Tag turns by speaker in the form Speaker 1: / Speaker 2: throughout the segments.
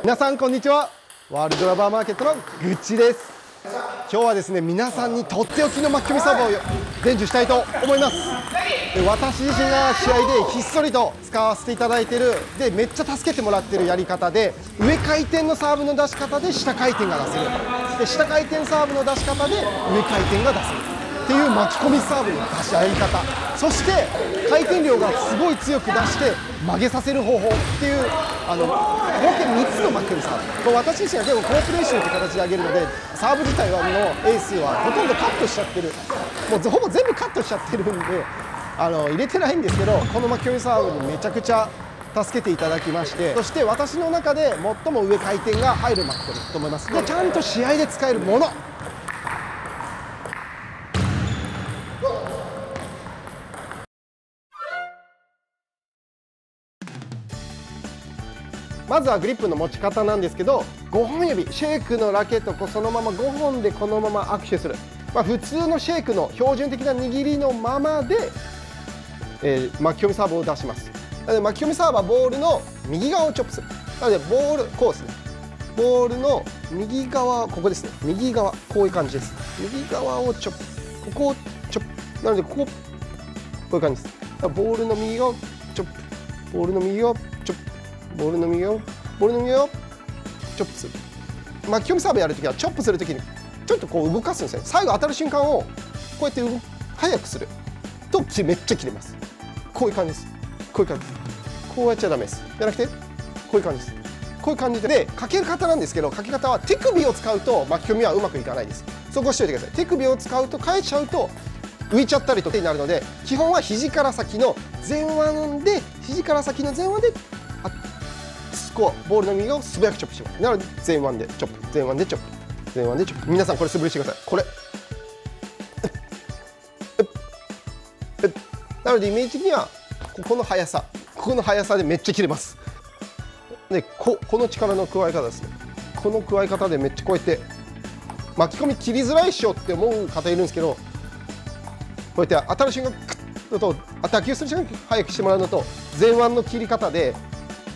Speaker 1: 皆さんこんにちは。ワールドラバーマーケットのグッチです。今日はですね、皆さんにとっておきの巻き込みサーブを伝授したいと思います。私自身が試合でひっそりと使わせていただいているで、めっちゃ助けてもらっているやり方で、上回転のサーブの出し方で下回転が出せる、で下回転サーブの出し方で上回転が出せるっていう巻き込みサーブの出しやり方、そして回転量がすごい強く出して曲げさせる方法っていう合計3つの巻き込みサーブ。私自身は結構コープレーションという形で上げるので、サーブ自体のエースはほとんどカットしちゃってる、もうほぼ全部カットしちゃってるんで入れてないんですけど、この巻き込みサーブにめちゃくちゃ助けていただきまして、そして私の中で最も上回転が入る巻き込みと思います。でちゃんと試合で使えるもの、まずはグリップの持ち方なんですけど、5本指シェイクのラケットをそのまま5本でこのまま握手する、普通のシェイクの標準的な握りのままで、巻き込みサーブを出します。なので巻き込みサーブはボールの右側をチョップする。なのでボールこうですね、ボールの右側、ここですね、右側こういう感じです。右側をチョップ、ここをチョップ、なのでこういう感じです。ボールの右側をチョップ、ボールの右側をチョップ、ボールの右側をチョップする。巻き込みサーブやるときはチョップするときにちょっとこう動かすんですね。最後当たる瞬間をこうやって速くするとめっちゃ切れます。こういう感じです。こういう感じです。こうやっちゃダメです。じゃなくてこういう感じです。こういう感じでかけ方なんですけど、かけ方は手首を使うと巻き込みはうまくいかないです。そこをしておいてください。手首を使うと返しちゃうと浮いちゃったりとかになるので、基本は肘から先の前腕でこうボールの右側を素早くチョップします。なので前腕でチョップ、前腕でチョップ、前腕でチョップ。皆さんこれ素振りしてください。これなのでイメージ的にはここの速さでめっちゃ切れます。でこの力の加え方ですね。この加え方でめっちゃこうやって巻き込み切りづらいっしょって思う方いるんですけど、こうやって当たる瞬間クッと打球する瞬間速くしてもらうのと、前腕の切り方で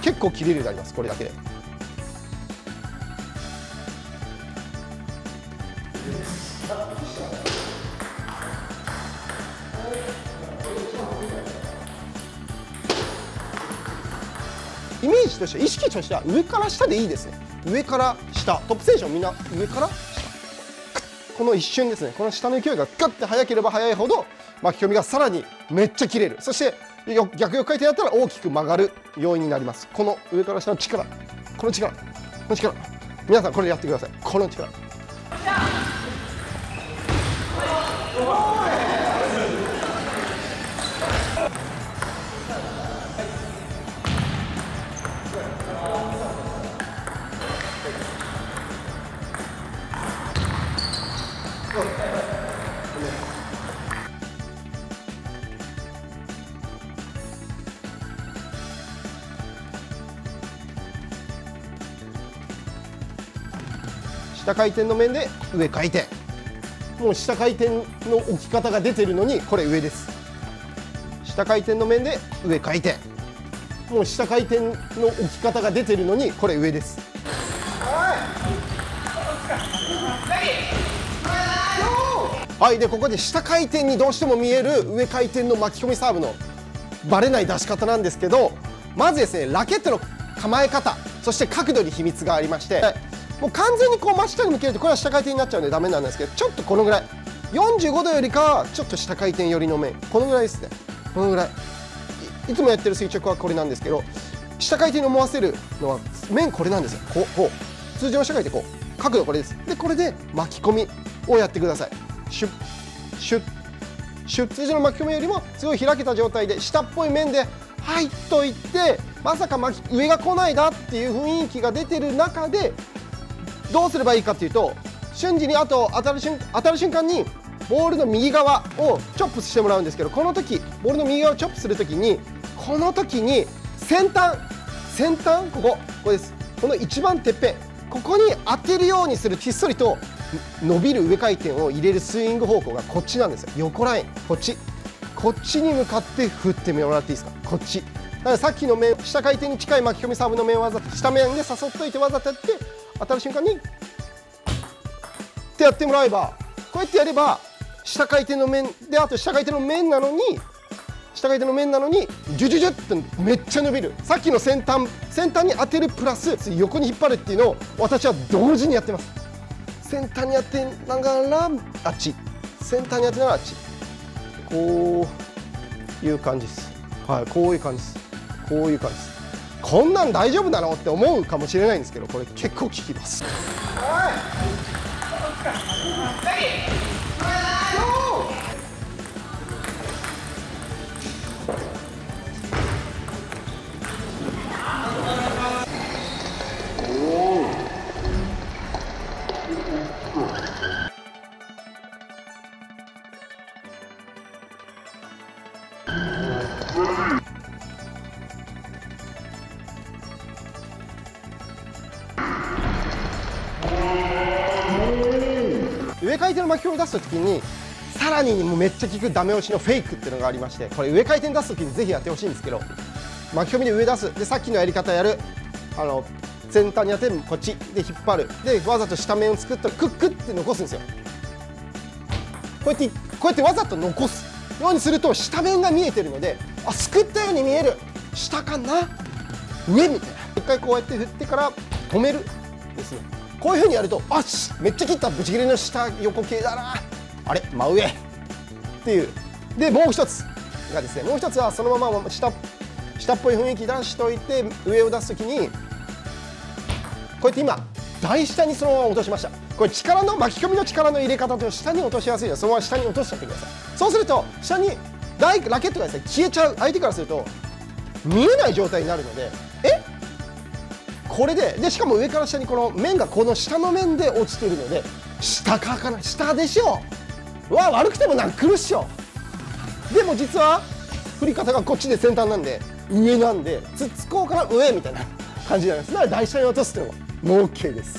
Speaker 1: 結構切れるようになります。これだけでイメージとしては、意識としては上から下でいいですね。上から下、トップ選手はみんな上から下、この一瞬ですね。この下の勢いがガッて速ければ速いほど巻き込みがさらにめっちゃ切れる。そして逆横回転だったら大きく曲がる要因になります。この上から下の力、この力、皆さんこれでやってください。この力。下回転の面で上回転、もう下回転の置き方が出てるのにこれ上です。下回転の面で上回転、もう下回転の置き方が出てるのにこれ上です。はい、でここで下回転にどうしても見える上回転の巻き込みサーブのバレない出し方なんですけど、まずですね、ラケットの構え方、そして角度に秘密がありまして、もう完全にこう真下に向けるとこれは下回転になっちゃうんでダメなんですけど、ちょっとこのぐらい45度よりかはちょっと下回転寄りの面、このぐらいですね。このぐらい いつもやってる垂直はこれなんですけど、下回転に思わせるのは面これなんですよ。こう通常の下回転、こう角度これです。でこれで巻き込みをやってください。シュッシュッシュッ、通常の巻き込みよりもすごい開けた状態で下っぽい面ではいっといって、まさか上が来ないだっていう雰囲気が出てる中でどうすればいいかというと、瞬時に当たる瞬間にボールの右側をチョップしてもらうんですけど、この時ボールの右側をチョップする時に、この時に先端ここです。この一番てっぺん、ここに当てるようにする、ひっそりと伸びる上回転を入れるスイング方向がこっちなんですよ。横ラインこっちに向かって振ってもらっていいですか。こっちだからさっきの面、下回転に近い巻き込みサーブの面をわざと下面で誘っといてわざとやって当たる瞬間にってやってもらえば、こうやってやれば下回転の面で、あと下回転の面なのにジュジュジュってめっちゃ伸びる。さっきの先端に当てるプラス横に引っ張るっていうのを私は同時にやってます。先端に当てながらあっち、先端に当てながらあっち、こういう感じです。はい、こういう感じです。こういう感じです。こんなん大丈夫なのって思うかもしれないんですけど、これ結構効きます。上回転の巻き込みを出すときにさらにもうめっちゃ効くダメ押しのフェイクっていうのがありまして、これ上回転出すときにぜひやってほしいんですけど、巻き込みで上出す、でさっきのやり方やる、先端に当てる、こっちで引っ張る、でわざと下面を作ったらクックって残すんですよ。こうやってわざと残すようにすると下面が見えてるので、あ、すくったように見える、下かな上みたいな、一回こうやって振ってから止めるですね。こういう風にやると、あっめっちゃ切った、ブチ切れの下横系だな、あれ真上っていう。でもう一つがですね、もう一つはそのまま下っぽい雰囲気出しといて、上を出す時にこうやって今台下にそのまま落としました。これ力の巻き込みの力の入れ方と下に落としやすいので、そのまま下に落としちゃってください。そうすると下にラケットがですね消えちゃう、相手からすると見えない状態になるので、これでしかも上から下にこの面がこの下の面で落ちているので、下かな、下でしょう、悪くてもナックルっしょ。でも実は振り方がこっちで先端なんで上なんで、つっつこうから上みたいな感じになります。だから台下に落とすっていうのももう OK です。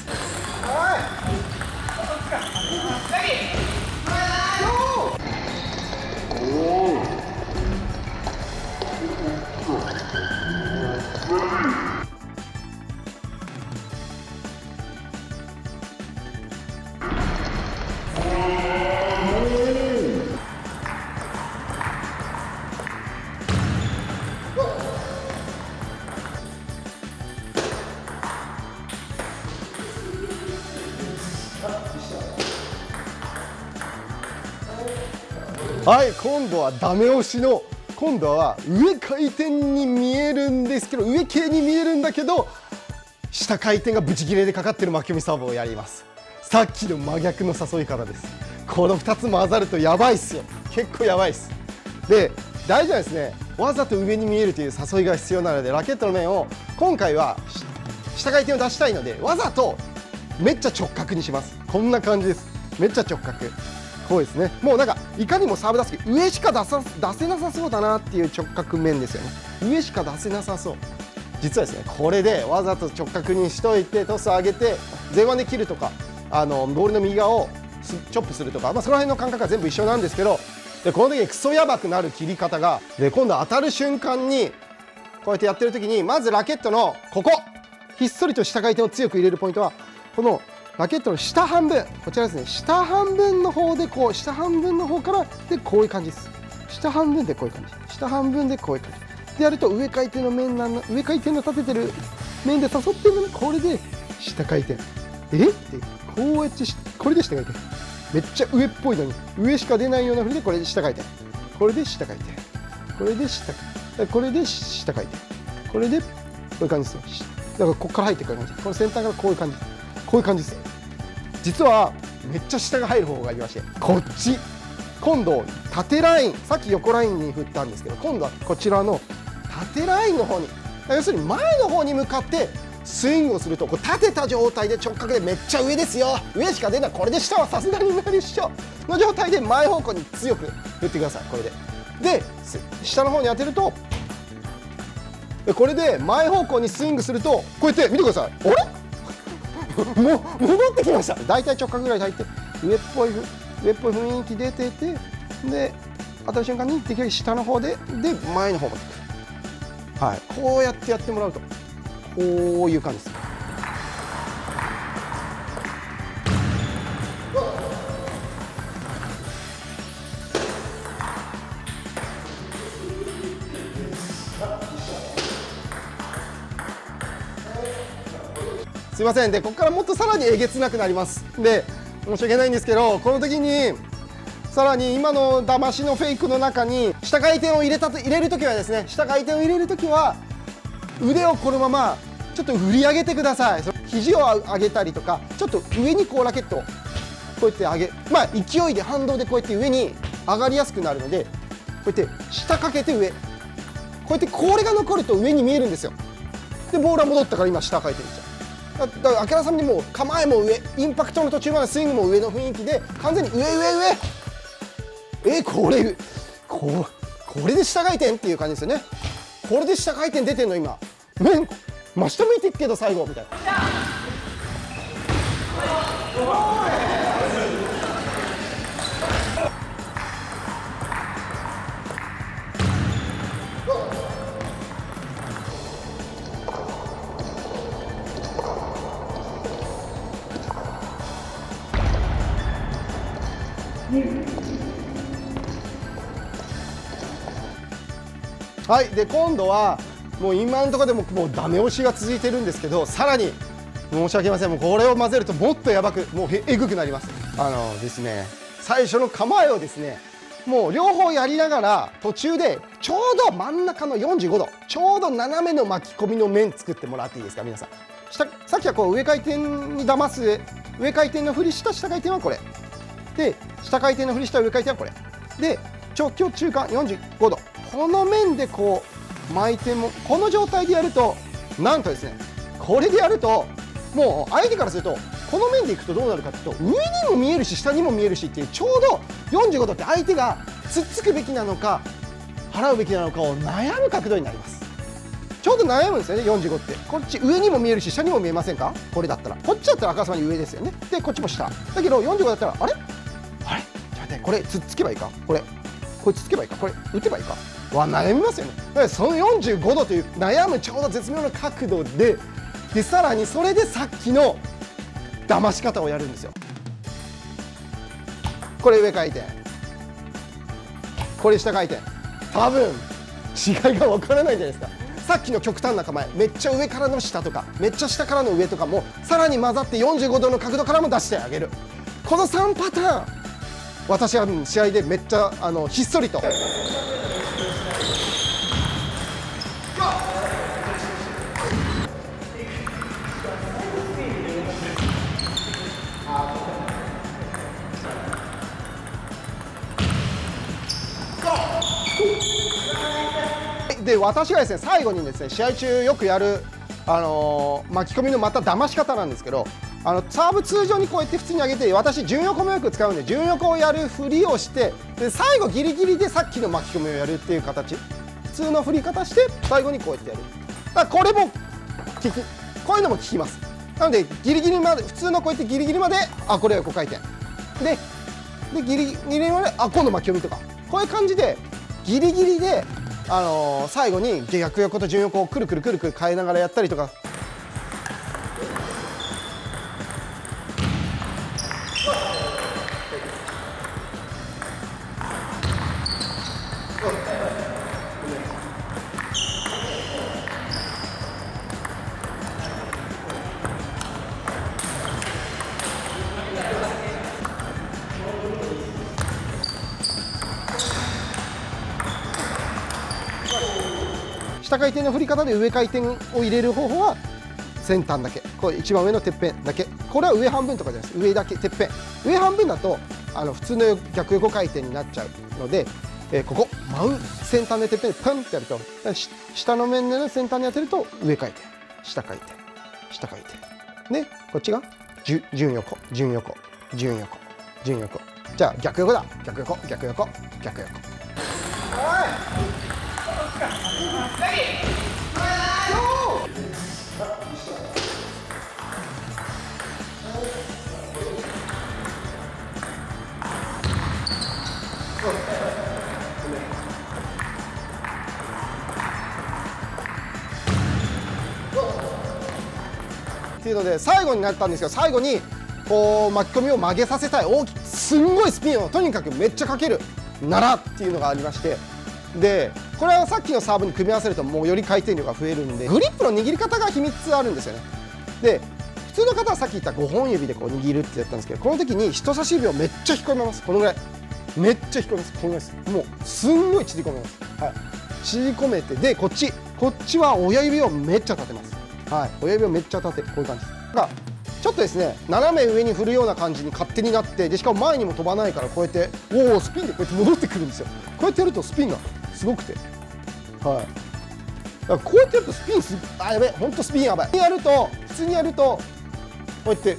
Speaker 1: はい、今度はダメ押しの、今度は上回転に見えるんですけど、上系に見えるんだけど下回転がブチ切れでかかってる巻き込みサーブをやります。さっきの真逆の誘い方です。この2つ混ざるとやばいっすよ、結構やばいっす。で大事なんですね、わざと上に見えるという誘いが必要なので、ラケットの面を今回は下回転を出したいのでわざとめっちゃ直角にします。こんな感じです。めっちゃ直角、こうですね。もうなんかいかにもサーブ出す時上しか出せなさそうだなっていう直角面ですよね。上しか出せなさそう。実はですね、これでわざと直角にしといてトスを上げて前腕で切るとか、ボールの右側をチョップするとか、その辺の感覚は全部一緒なんですけど、でこの時にクソやばくなる切り方が、で今度当たる瞬間にこうやってやってる時に、まずラケットのここひっそりと下回転を強く入れるポイントは、このラケットの下半分、こちらですね、下半分の方でこう、下半分の方からでこういう感じです。下半分でこういう感じ、下半分でこういう感じでやると、上回転の面上回転の立ててる面で誘ってるのに、これで下回転、ってこうやってこれで下回転、めっちゃ上っぽいのに上しか出ないような振りでこれで下回転、これで下回転、これで下回転、これで下回転、これでこういう感じですよ。だからここから入ってくる感じ、この先端からこういう感じ、こういう感じです。実はめっちゃ下が入る方法がありまして、こっち今度縦ライン、さっき横ラインに振ったんですけど、今度はこちらの縦ラインの方に、要するに前の方に向かってスイングをすると、こう立てた状態で直角でめっちゃ上ですよ、上しか出ない、これで下はさすがに無理っしょの状態で前方向に強く振ってください。これで下の方に当てると、これで前方向にスイングすると、こうやって見てください、あれもう戻ってきました。大体直角ぐらいで入って上っぽい雰囲気出てて、で当たる瞬間にできるだけ下の方で前の方まではい、こうやってやってもらうとこういう感じです。すいません。でここからもっとさらにえげつなくなります。で申し訳ないんですけど、この時にさらに今の騙しのフェイクの中に下回転を入れるときはですね、下回転を入れるときは腕をこのままちょっと振り上げてください。肘を上げたりとか、ちょっと上にこうラケットをこうやって上げ、勢いで反動でこうやって上に上がりやすくなるので、こうやって下かけて上、こうやってこれが残ると上に見えるんですよ。でボールは戻ったから今下回転しちゃう。だから明らさんにも構えも上、インパクトの途中までスイングも上の雰囲気で完全に上これで下回転っていう感じですよね。これで下回転出てんの今。真下向いていくけど最後みたいな。はい、で今度はもう今のところでもうダメ押しが続いてるんですけど、さらに申し訳ません、もうこれを混ぜるともっとやばく、もうえぐくなります。ですね、最初の構えをですね、もう両方やりながら途中でちょうど真ん中の45度、ちょうど斜めの巻き込みの面作ってもらっていいですか皆さん。さっきはこう上回転に騙す上回転のふりした下回転はこれで、下回転のふりした上回転はこれで、直径中間45度、この面でこう巻いても、この状態でやると、なんとですね、これでやるともう相手からするとこの面でいくとどうなるかというと、上にも見えるし下にも見えるしっていう、ちょうど45度って相手がつっつくべきなのか払うべきなのかを悩む角度になります。ちょうど悩むんですよね。45ってこっち上にも見えるし下にも見えませんか。これだったらこっちだったら赤様に上ですよね。でこっちも下だけど、45だったらあれちょっと待って、これつっつけばいいか、これつっつけばいいか、これ打てばいいかは悩みますよね。だからその45度という悩むちょうど絶妙な角度でさらにそれでさっきの騙し方をやるんですよ。これ上回転、これ下回転、多分違いがわからないじゃないですか。さっきの極端な構え、めっちゃ上からの下とかめっちゃ下からの上とかもさらに混ざって45度の角度からも出してあげる。この3パターン、私は試合でめっちゃひっそりとで、私がですね最後にですね試合中よくやる巻き込みのまた騙し方なんですけど、サーブ通常にこうやって普通に上げて、私順横もよく使うんで順横をやるふりをして、で最後ギリギリでさっきの巻き込みをやるっていう形、普通の振り方して最後にこうやってやる。だからこれもこういうのも効きます。なのでギリギリまで、普通のこうやってギリギリまでこれ横回転でギリギリまで今度巻き込みとか、こういう感じでギリギリで最後に逆横と順横をくるくる変えながらやったりとか。下回転の振り方で上回転を入れる方法は先端だけ、これ一番上のてっぺんだけ、これは上半分とかじゃないです。上だけ、てっぺん、上半分だと普通の逆横回転になっちゃうので、ここ真先端でてっぺんでパンってやると、下の面での先端に当てると上回転、下回転、下回転で、こっちが順横、順横、順横、順横。じゃあ逆横だ、逆横、逆横、逆横。っていうので最後になったんですけど、最後にこう巻き込みを曲げさせたい、すんごいスピンをとにかくめっちゃかけるならっていうのがありまして、でこれはさっきのサーブに組み合わせるともうより回転量が増えるんで、グリップの握り方が秘密あるんですよね。で普通の方はさっき言った5本指でこう握るってやったんですけど、この時に人差し指をめっちゃ引っ込めます。このぐらいめっちゃ引っ込めます。このぐらいです。もうすんごい縮こめます。はい、縮こめて、でこっちは親指をめっちゃ立てます。はい、親指をめっちゃ立て、こういう感じです。だからちょっとですね斜め上に振るような感じに勝手になって、でしかも前にも飛ばないから、こうやってスピンでこうやって戻ってくるんですよ。こうやってやるとスピンがすごくて、はい、だからこうやってやるとスピンやべえ、ほんとスピンやばい。普通にやるとこうやって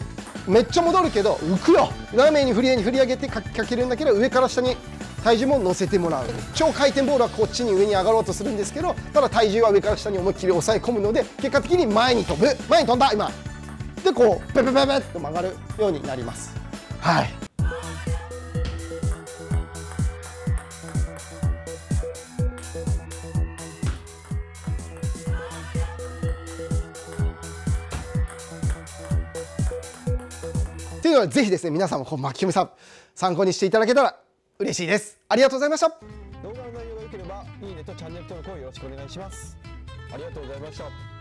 Speaker 1: めっちゃ戻るけど浮くよ。斜めに振り上げてかけるんだけど、上から下に体重も乗せてもらう。超回転ボールはこっちに上に上がろうとするんですけど、ただ体重は上から下に思いっきり抑え込むので、結果的に前に飛んだ今で、こうペペペペッと曲がるようになります。はい。っていうのはぜひですね、皆さんもこう巻き込みサーブ参考にしていただけたら嬉しいです。ありがとうございました。
Speaker 2: 動画の内容が良ければいいねとチャンネル登録をよろしくお願いします。ありがとうございました。